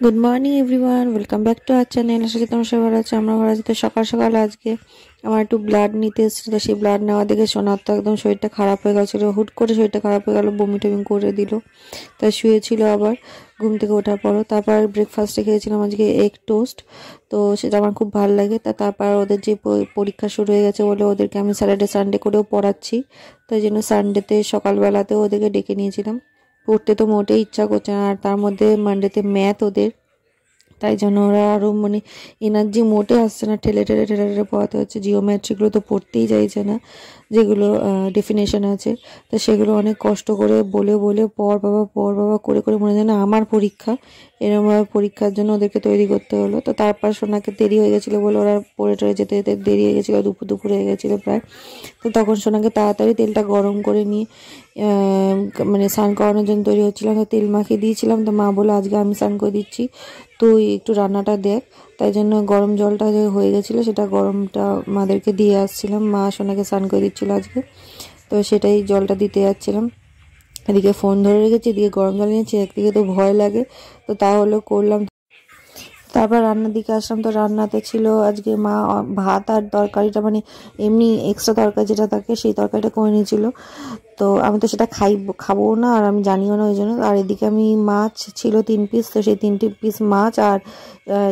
Good morning everyone, welcome back to our channel. আশা করি তোমরা সবাই ভালো আছো। আমরা ভালো আছি। তো সকাল সকাল আজকে আমার একটু ব্লাড নিতে এসেছিলো, তো সেই ব্লাড নেওয়া দেখে সোনার তো একদম শরীরটা খারাপ হয়ে গেছিলো। হুট করে শরীরটা খারাপ হয়ে গেল, বমি টমি করে দিল। তাই শুয়েছিল আবার ঘুম থেকে ওঠার পরও। তারপর ব্রেকফাস্টে খেয়েছিলাম আজকে এগ টোস্ট, তো সেটা আমার খুব ভালো লাগে। তারপর ওদের যে পরীক্ষা শুরু হয়ে গেছে বলে ওদেরকে আমি স্যাটারডে সানডে করেও পড়াচ্ছি, তাই জন্য সানডেতে সকালবেলাতেও ওদেরকে ডেকে নিয়েছিলাম। পড়তে তো মোটেই ইচ্ছা করছে না, আর তার মধ্যে মানডেতে ম্যাথ ওদের, তাই জন্য ওরা আরও এনার্জি মোটে আসছে না, ঠেলে ঠেলে ঠেলে ঠেলে পড়াতে হচ্ছে। জিওমেট্রিগুলো তো পড়তেই চাইছে না, যেগুলো ডেফিনেশন আছে, তো সেগুলো অনেক কষ্ট করে বলে বলে পড় বাবা করে করে মনে হয় না আমার পরীক্ষা। এরকমভাবে পরীক্ষার জন্য ওদেরকে তৈরি করতে হলো। তো তারপর সোনাকে দেরি হয়ে গেছিলো বলে ওরা পড়ে টরে যেতে যেতে দেরি হয়ে গেছিলো, দুপুর হয়ে গেছিলো প্রায়। তো তখন সোনাকে তাড়াতাড়ি তেলটা গরম করে নিয়ে স্নান করানোর জন্য তৈরি হচ্ছিলাম। তো তেল মাখিয়ে দিয়েছিলাম, তো মা বলে আজকে আমি স্নান করে দিচ্ছি, তুই একটু রান্নাটা দেখ। তাই জন্য গরম জলটা যে হয়ে গেছিলো সেটা গরমটা মাদেরকে দিয়ে আসছিলাম। মা সোনাকে স্নান করে দিচ্ছিলো আজকে, তো সেটাই জলটা দিতে যাচ্ছিলাম। এদিকে ফোন ধরে রেখেছি, এদিকে গরম জল নিয়েছি, একদিকে তো ভয় লাগে, তো তাহলে করলাম। তারপর রান্নার দিকে আসলাম। তো রান্নাতে ছিল আজকে মা ভাত আর তরকারিটা, এমনি এক্সট্রা তরকারি যেটা থাকে সেই তরকারিটা করে নিয়েছিল। তো আমি তো সেটা খাবো না, আর আমি জানিও না ওই জন্য। আর এদিকে আমি মাছ ছিল 3 পিস, তো সেই 3 পিস মাছ আর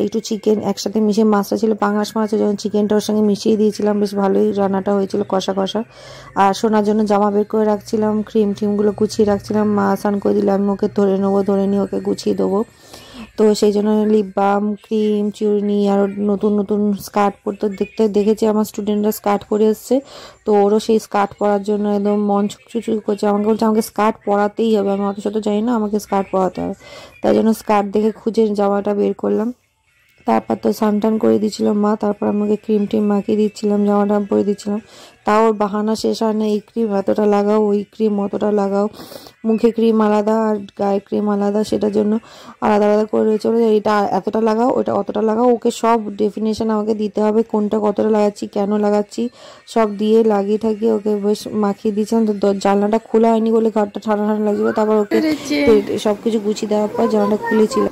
একটু চিকেন একসাথে মিশিয়ে, মাছটা ছিল পাঙাশ মাছ, যখন চিকেনটা ওর সঙ্গে মিশিয়ে দিয়েছিলাম, বেশ ভালোই রান্নাটা হয়েছিল, কষা কষা। আর সোনার জন্য জামা বের করে রাখছিলাম, টিমগুলো গুছিয়ে রাখছিলাম। মা স্নান করে দিলে আমি ওকে ধরে নেবো, ধরে নিয়ে ওকে গুছিয়ে দেবো। তো সেই জন্য লিপ বাম, ক্রিম, চুড়নি আর নতুন নতুন স্কার্ট পরতে দেখেছি আমার স্টুডেন্টরা স্কার্ট পরে এসছে। তো ওরও সেই স্কার্ট পরার জন্য একদম মন ছুকছুক করছে, আমাকে বলছে আমাকে স্কার্ট পরাতেই হবে, আমি অত শত জানি না, আমাকে স্কার্ট পরাতে হবে। তাই জন্য স্কার্ট দেখে খুঁজে জামাটা বের করলাম। তারপর তো স্নান করে দিচ্ছিল মা, তারপর আমাকে ক্রিম টিম মাখিয়ে দিচ্ছিলাম, জামাটা পরে দিচ্ছিলাম। তাও ওর বাহানা শেষ হয় না, এই ক্রিম এতটা লাগাও, ওই ক্রিম অতটা লাগাও, মুখে ক্রিম আলাদা আর গায়ে ক্রিম আলাদা, সেটার জন্য আলাদা আলাদা করে চলে যায়। এটা এতটা লাগাও, ওটা অতটা লাগাও, ওকে সব ডেফিনেশন আমাকে দিতে হবে, কোনটা কতটা লাগাচ্ছি, কেন লাগাচ্ছি, সব দিয়ে লাগিয়ে থাকিয়ে ওকে বেশ মাখিয়ে দিয়েছিলাম। তো জানলাটা খোলা হয়নি বলে ঘরটা ঠান্ডা ঠান্ডা লাগছিল। তারপর ওকে সবকিছু গুছিয়ে দেওয়ার পর জানলাটা খুলেছিল।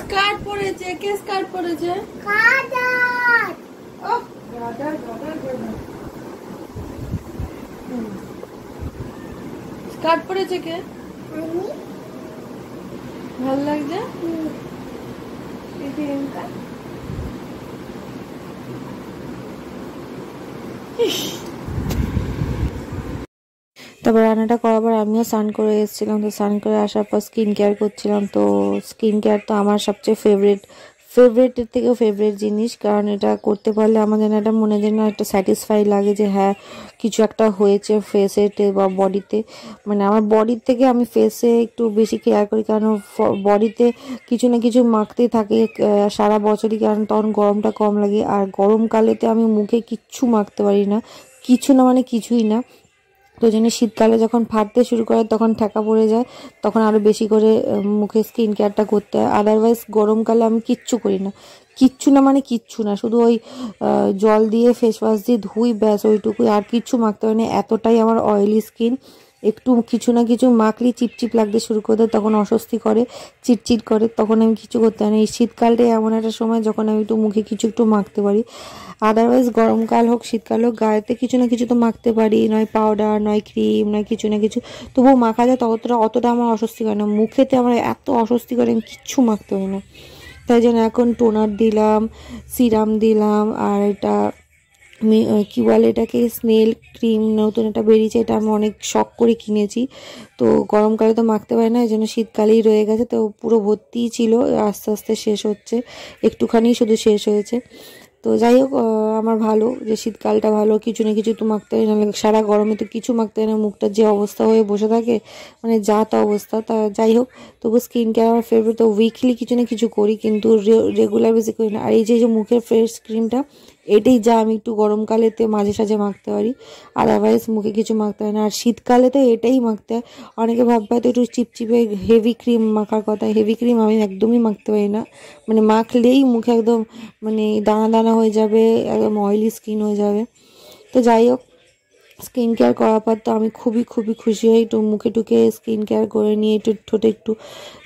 স্কার্ট পরেছে, কে স্কার্ট পরেছে? স্কার্ট পরেছে কে? ভাল লাগছে। তারপর রান্নাটা করার পর আমিও স্নান করে এসেছিলাম। তো স্নান করে আসার পর স্কিন কেয়ার করছিলাম। তো স্কিন কেয়ার তো আমার সবচেয়ে ফেভারিটের থেকেও ফেভারিট জিনিস, কারণ এটা করতে পারলে আমার যেন একটা মনে যেন একটা স্যাটিসফাই লাগে যে হ্যাঁ কিছু একটা হয়েছে ফেসেতে বা বডিতে। আমার বডির থেকে আমি ফেসে একটু বেশি কেয়ার করি, কারণ বডিতে কিছু না কিছু মাখতেই থাকে সারা বছরই, কারণ তখন গরমটা কম লাগে। আর গরমকালেতে আমি মুখে কিচ্ছু মাখতে পারি না, কিছু না কিছুই না। তো ওই জন্য শীতকালে যখন ফাটতে শুরু করে তখন ঠেকা পড়ে যায়, তখন আরও বেশি করে মুখে স্কিন কেয়ারটা করতে হয়। আদারওয়াইজ গরমকালে আমি কিচ্ছু করি না, কিচ্ছু না কিচ্ছু না, শুধু ওই জল দিয়ে ফেস ওয়াশ দিয়ে ধুই, ব্যাস ওইটুকুই, আর কিচ্ছু মাখতে হয় না। এতটাই আমার অয়েলি স্কিন, একটু কিছু না কিছু মাখলেই চিপচিপ লাগতে শুরু করে দেয়, তখন অস্বস্তি করে, চিটচিট করে, তখন আমি কিছু করতে পারি না। এই শীতকালটাই এমন একটা সময় যখন আমি একটু মুখে কিছু একটু মাখতে পারি। আদারওয়াইজ গরমকাল হোক শীতকাল হোক গায়েতে কিছু না কিছু তো মাখতে পারি, নয় পাউডার নয় ক্রিম নয় কিছু না কিছু, তবুও মাখা যায়, অতটা আমার অস্বস্তি করে না। মুখেতে আমার এত অস্বস্তি করে আমি কিচ্ছু মাখতে পারি না। তাই জন্য এখন টোনার দিলাম, সিরাম দিলাম, আর এটা আমি কী বলে এটাকে, স্নেল ক্রিম নতুন এটা বেরিয়েছে, এটা আমি অনেক শখ করে কিনেছি। তো গরমকালে তো মাখতে পারি না, এই জন্য শীতকালেই রয়ে গেছে, তো পুরো ভর্তিই ছিল, আস্তে আস্তে শেষ হচ্ছে, একটুখানি শুধু শেষ হয়েছে। তো যাই হোক, আমার ভালো যে শীতকালটা ভালো, কিছু না কিছু তো মাখতে হয়, নাহলে সারা গরমে তো কিছু মাখতে হয় না, মুখটার যে অবস্থা হয়ে বসে থাকে, যা তা অবস্থা। তা যাই হোক, তবু স্কিন কেয়ার আমার ফেভারিট, তো উইকলি কিছু না কিছু করি, কিন্তু রেগুলার বেশি করি না। আর এই যে মুখের ফেস ক্রিমটা, এটাই যা আমি একটু গরমকালেতে মাঝে সাঝে মাখতে পারি, আদারওয়াইজ মুখে কিছু মাখতে হয় না। আর শীতকালে তো এটাই মাখতে হয়। অনেকে ভাববে হয়তো একটু চিপচিপে হেভি ক্রিম মাখার কথা, হেভি ক্রিম আমি একদমই মাখতে পারি না, মাখলেই মুখে একদম দানা দানা হয়ে যাবে, একদম অয়েলি স্কিন হয়ে যাবে। তো যাই হোক, স্কিন কেয়ার করার পর তো আমি খুবই খুবই খুশি হই। একটু মুখে টুকে স্কিন কেয়ার করে নিয়ে একটু ঠোঁটে একটু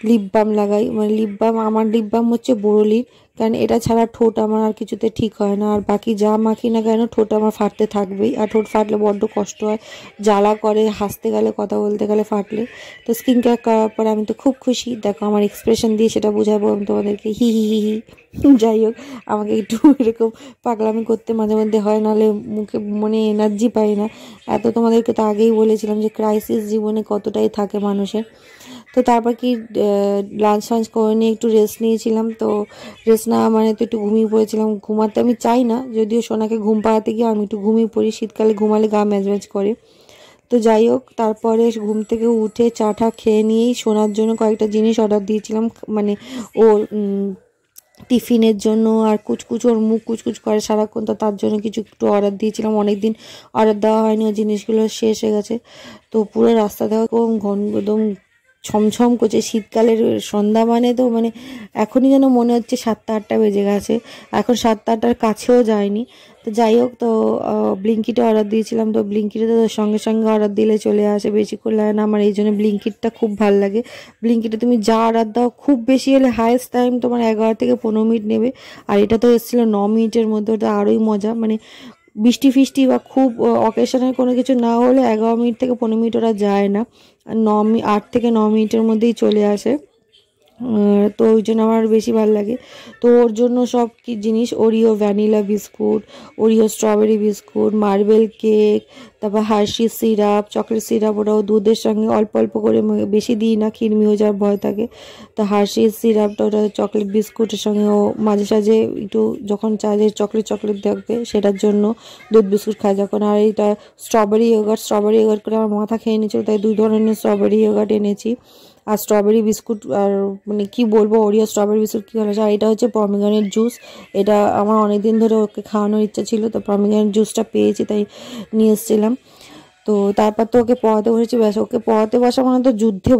লিপ বাম লাগাই। মানে লিপ বাম, আমার লিপ বাম হচ্ছে বোরোলির, কারণ এটা ছাড়া ঠোঁট আমার আর কিছুতে ঠিক হয় না। আর বাকি যা মাখি না কেন ঠোঁট আমার ফাটতে থাকবেই, আর ঠোঁট ফাটলে বড্ড কষ্ট হয়, জ্বালা করে, হাসতে গেলে, কথা বলতে গেলে ফাটলে। তো স্কিন কেয়ার করার পর আমি তো খুব খুশি। দেখো আমার এক্সপ্রেশন দিয়ে সেটা বোঝাবো আমি তোমাদেরকে, হি হি হি হি। যাই হোক, আমাকে একটু এরকম পাগলামি করতে মাঝে মধ্যে হয়, নাহলে মুখে মনে এনার্জি পাই না। এত তোমাদেরকে তো আগেই বলেছিলাম যে ক্রাইসিস জীবনে কতটাই থাকে মানুষের। তো তারপর কি লাঞ্চ ফাঞ্চ করে নিয়ে একটু রেস্ট নিয়েছিলাম। তো রেস্ট নেওয়া মানে তো একটু ঘুমিয়ে পড়েছিলাম। ঘুমাতে আমি চাই না, যদিও সোনাকে ঘুম পাড়াতে গিয়ে আমি একটু ঘুমিয়ে পড়ি, শীতকালে ঘুমালে গা ম্যাজ ম্যাজ করে। তো যাই হোক, তারপরে ঘুম থেকে উঠে চা টা খেয়ে নিয়েই সোনার জন্য কয়েকটা জিনিস অর্ডার দিয়েছিলাম, মানে ওর টিফিনের জন্য। আর কুচকুচ, ওর মুখ কুচকুচ করে সারাক্ষণ, তো তার জন্য কিছু একটু অর্ডার দিয়েছিলাম। অনেকদিন অর্ডার দেওয়া হয়নি, ওই জিনিসগুলো শেষ হয়ে গেছে। তো পুরো রাস্তা দেওয়া একদম ছমছম করছে। শীতকালের সন্ধ্যা মানে তো মানে এখনই যেন মনে হচ্ছে 7টা-8টা বেজে গেছে, এখন 7টা-8টার কাছেও যায়নি। তো যাই হোক, তো ব্লিঙ্কিটে অর্ডার দিয়েছিলাম। তো ব্লিঙ্কিটে তো সঙ্গে সঙ্গে অর্ডার দিলে চলে আসে, বেশিক্ষণ লাগে না। আমার এই জন্য ব্লিঙ্কিটটা খুব ভালো লাগে। ব্লিঙ্কিটে তুমি যা অর্ডার দাও, খুব বেশি হলে হায়েস্ট টাইম তোমার 11 থেকে 15 মিনিট নেবে। আর এটা তো এসেছিলো 9 মিনিটের মধ্যে, ওটা আরোই মজা। মানে বৃষ্টি ফিষ্টি বা খুব অকেশনের কোনো কিছু না হলে 11 মিনিট থেকে 15 মিনিট ওরা যায় না, 8 থেকে 9 মিনিটের মধ্যেই চলে আসে। তো ওই জন্য আমার বেশি ভালো লাগে। তো ওর জন্য সব কি জিনিস, Oreo vanilla biscuit, Oreo strawberry biscuit, marble cake, তারপর হার্শি সিরাপ, চকলেট সিরাপ, ওটাও দুধের সঙ্গে অল্প অল্প করে, বেশি দিই না, খিরমি হয়ে যাওয়ার ভয় থাকে। তো হার্শি সিরাপটা, ওটা চকলেট বিস্কুটের সঙ্গে ও মাঝে সাঝে একটু যখন চায় যে চকলেট চকলেট দেখবে, সেটার জন্য দুধ বিস্কুট খায় যখন। আর এইটা স্ট্রবেরি ইয়োগার্ট করে আমার মাথা খেয়ে নিয়েছিল, তাই 2 ধরনের স্ট্রবেরি ইয়োগার্ট এনেছি। আর স্ট্রবেরি বিস্কুট, আর মানে কি বলবো, ওরিও স্ট্রবেরি বিস্কুট কী হলো। আর এটা হচ্ছে পমিগ্রেনেট জুস, এটা আমার অনেক দিন ধরে ওকে খাওয়ানোর ইচ্ছা ছিল, তো পমিগ্রেনেট জুসটা পেয়েছি তাই নিয়ে এসেছিলাম। তো তারপর তো ওকে পড়াতে বসেছি। ব্যাস, ওকে পড়াতে বসা মানে তো যুদ্ধে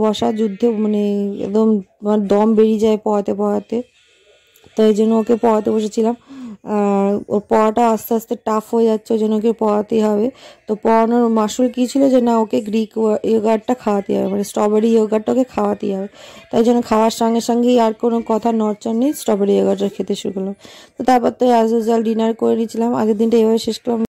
মানে একদম আমার দম বেরিয়ে যায় পড়াতে পড়াতে। তো এই জন্য ওকে পড়াতে বসেছিলাম। আর ওর পড়াটা আস্তে আস্তে টাফ হয়ে যাচ্ছে, ওই জন্য ওকে পড়াতেই হবে। তো পড়ানোর মাসুল কী ছিল যে না, ওকে গ্রিক ইয়োগার্টটা খাওয়াতেই হবে, মানে স্ট্রবেরি ইয়োগার্টটা ওকে খাওয়াতেই হবে। তাই জন্য খাওয়ার সঙ্গে সঙ্গেই আর কোনো কথা নড়চড় নেই, স্ট্রবেরি ইয়োগার্টটা খেতে শুরু করলাম। তো তারপর তো অ্যাজ ইউজুয়াল ডিনার করে নিয়েছিলাম। আগের দিনটা এভাবে শেষ করলাম।